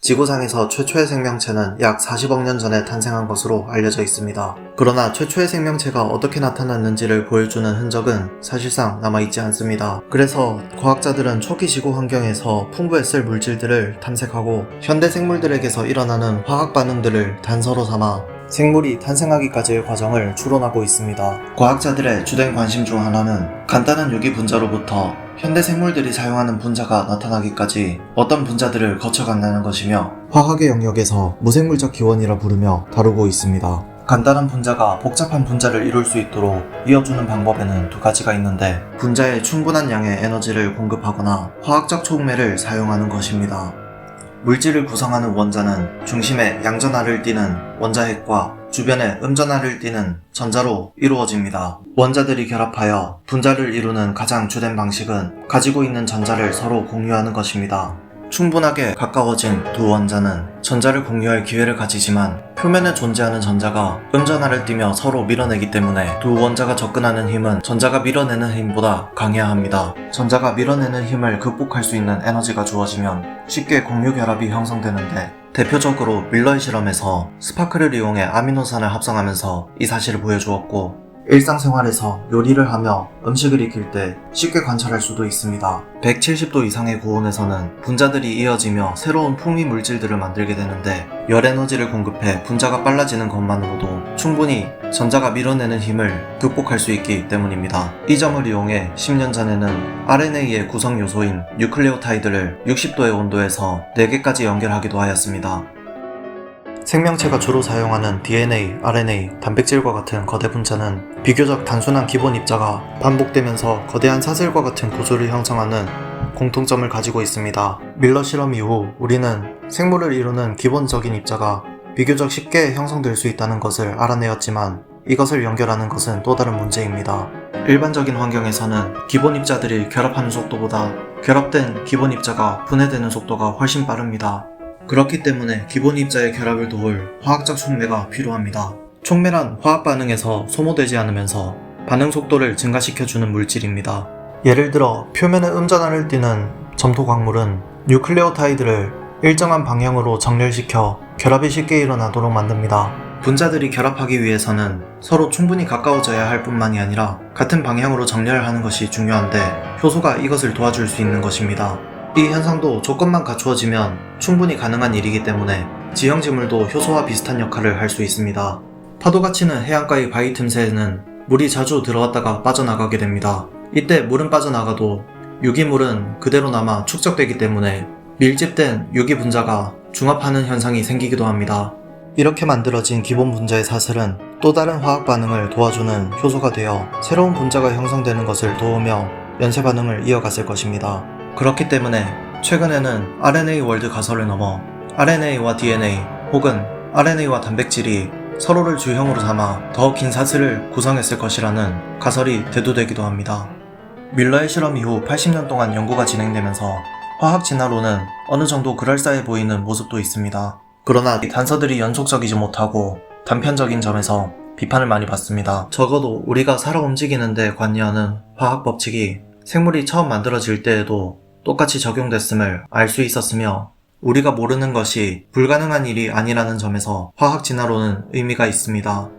지구상에서 최초의 생명체는 약 40억 년 전에 탄생한 것으로 알려져 있습니다. 그러나 최초의 생명체가 어떻게 나타났는지를 보여주는 흔적은 사실상 남아있지 않습니다. 그래서 과학자들은 초기 지구 환경에서 풍부했을 물질들을 탐색하고 현대 생물들에게서 일어나는 화학 반응들을 단서로 삼아 생물이 탄생하기까지의 과정을 추론하고 있습니다. 과학자들의 주된 관심 중 하나는 간단한 유기 분자로부터 현대 생물들이 사용하는 분자가 나타나기까지 어떤 분자들을 거쳐간다는 것이며 화학의 영역에서 무생물적 기원이라 부르며 다루고 있습니다. 간단한 분자가 복잡한 분자를 이룰 수 있도록 이어주는 방법에는 두 가지가 있는데 분자에 충분한 양의 에너지를 공급하거나 화학적 촉매를 사용하는 것입니다. 물질을 구성하는 원자는 중심에 양전하를 띠는 원자핵과 주변에 음전하를 띠는 전자로 이루어집니다. 원자들이 결합하여 분자를 이루는 가장 주된 방식은 가지고 있는 전자를 서로 공유하는 것입니다. 충분하게 가까워진 두 원자는 전자를 공유할 기회를 가지지만 표면에 존재하는 전자가 음전하를 띠며 서로 밀어내기 때문에 두 원자가 접근하는 힘은 전자가 밀어내는 힘보다 강해야 합니다. 전자가 밀어내는 힘을 극복할 수 있는 에너지가 주어지면 쉽게 공유 결합이 형성되는데 대표적으로 밀러의 실험에서 스파크를 이용해 아미노산을 합성하면서 이 사실을 보여주었고 일상생활에서 요리를 하며 음식을 익힐 때 쉽게 관찰할 수도 있습니다. 170도 이상의 고온에서는 분자들이 이어지며 새로운 풍미 물질들을 만들게 되는데 열 에너지를 공급해 분자가 빨라지는 것만으로도 충분히 전자가 밀어내는 힘을 극복할 수 있기 때문입니다. 이 점을 이용해 10년 전에는 RNA의 구성 요소인 뉴클레오타이드를 60도의 온도에서 4개까지 연결하기도 하였습니다. 생명체가 주로 사용하는 DNA, RNA, 단백질과 같은 거대 분자는 비교적 단순한 기본 입자가 반복되면서 거대한 사슬과 같은 구조를 형성하는 공통점을 가지고 있습니다. 밀러 실험 이후 우리는 생물을 이루는 기본적인 입자가 비교적 쉽게 형성될 수 있다는 것을 알아내었지만 이것을 연결하는 것은 또 다른 문제입니다. 일반적인 환경에서는 기본 입자들이 결합하는 속도보다 결합된 기본 입자가 분해되는 속도가 훨씬 빠릅니다. 그렇기 때문에 기본 입자의 결합을 도울 화학적 촉매가 필요합니다. 촉매란 화학 반응에서 소모되지 않으면서 반응 속도를 증가시켜주는 물질입니다. 예를 들어 표면에 음전하를 띠는 점토 광물은 뉴클레오타이드를 일정한 방향으로 정렬시켜 결합이 쉽게 일어나도록 만듭니다. 분자들이 결합하기 위해서는 서로 충분히 가까워져야 할 뿐만이 아니라 같은 방향으로 정렬하는 것이 중요한데 효소가 이것을 도와줄 수 있는 것입니다. 이 현상도 조건만 갖추어지면 충분히 가능한 일이기 때문에 지형지물도 효소와 비슷한 역할을 할 수 있습니다. 파도가 치는 해안가의 바위 틈새에는 물이 자주 들어왔다가 빠져나가게 됩니다. 이때 물은 빠져나가도 유기물은 그대로 남아 축적되기 때문에 밀집된 유기 분자가 중합하는 현상이 생기기도 합니다. 이렇게 만들어진 기본 분자의 사슬은 또 다른 화학 반응을 도와주는 효소가 되어 새로운 분자가 형성되는 것을 도우며 연쇄 반응을 이어갔을 것입니다. 그렇기 때문에 최근에는 RNA 월드 가설을 넘어 RNA와 DNA 혹은 RNA와 단백질이 서로를 주형으로 삼아 더 긴 사슬을 구성했을 것이라는 가설이 대두되기도 합니다. 밀러의 실험 이후 80년 동안 연구가 진행되면서 화학 진화론은 어느 정도 그럴싸해 보이는 모습도 있습니다. 그러나 이 단서들이 연속적이지 못하고 단편적인 점에서 비판을 많이 받습니다. 적어도 우리가 살아 움직이는 데 관여하는 화학 법칙이 생물이 처음 만들어질 때에도 똑같이 적용됐음을 알 수 있었으며 우리가 모르는 것이 불가능한 일이 아니라는 점에서 화학 진화론은 의미가 있습니다.